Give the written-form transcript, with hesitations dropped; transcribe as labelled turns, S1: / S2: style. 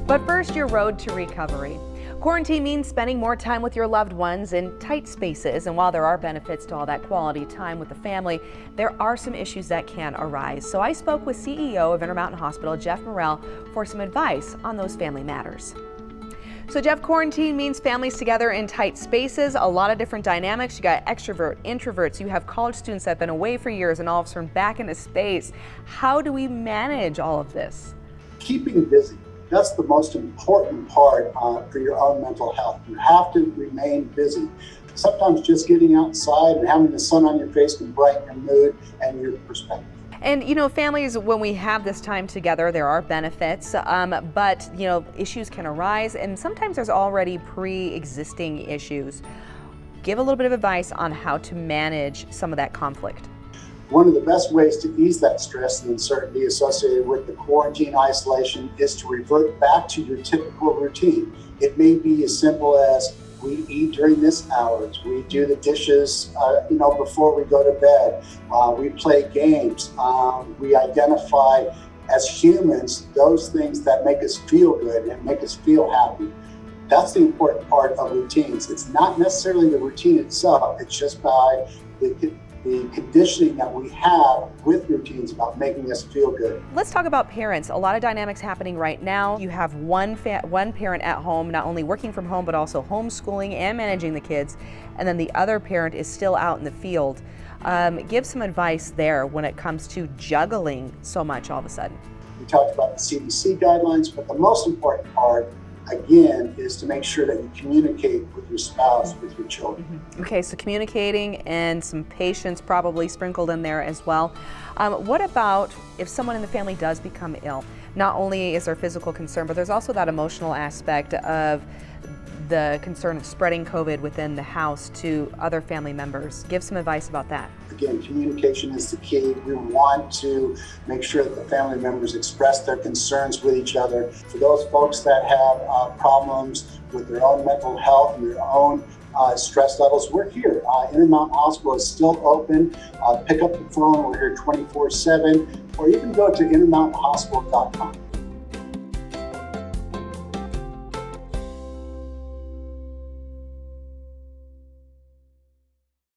S1: But first, your road to recovery. Quarantine means spending more time with your loved ones in tight spaces, and while there are benefits to all that quality time with the family, there are some issues that can arise. So I spoke with CEO of Intermountain Hospital, Jeff Morrell, for some advice on those family matters. So Jeff, quarantine means families together in tight spaces, a lot of different dynamics. You got extrovert, introverts, you have college students that have been away for years and all of a sudden back into space. How do we manage all of this?
S2: Keeping busy. That's the most important part for your own mental health. You have to remain busy. Sometimes just getting outside and having the sun on your face can brighten your mood and your perspective.
S1: And families, when we have this time together, there are benefits, but issues can arise, and sometimes there's already pre-existing issues. Give a little bit of advice on how to manage some of that conflict.
S2: One of the best ways to ease that stress and uncertainty associated with the quarantine isolation is to revert back to your typical routine. It may be as simple as we eat during this hours, we do the dishes before we go to bed, we play games, we identify as humans those things that make us feel good and make us feel happy. That's the important part of routines. It's not necessarily the routine itself, it's just by the conditioning that we have with routines about making us feel good.
S1: Let's talk about parents. A lot of dynamics happening right now. You have one parent at home, not only working from home, but also homeschooling and managing the kids. And then the other parent is still out in the field. Give some advice there when it comes to juggling so much all of a sudden.
S2: We talked about the CDC guidelines, but the most important part again, is to make sure that you communicate with your spouse, with your children.
S1: Mm-hmm. Okay, so communicating and some patience probably sprinkled in there as well. What about if someone in the family does become ill? Not only is there physical concern, but there's also that emotional aspect of the concern of spreading COVID within the house to other family members. Give some advice about that.
S2: Again, communication is the key. We want to make sure that the family members express their concerns with each other. For those folks that have problems with their own mental health and their own stress levels, we're here. Intermountain Hospital is still open. Pick up the phone. We're here 24/7, or you can go to intermountainhospital.com.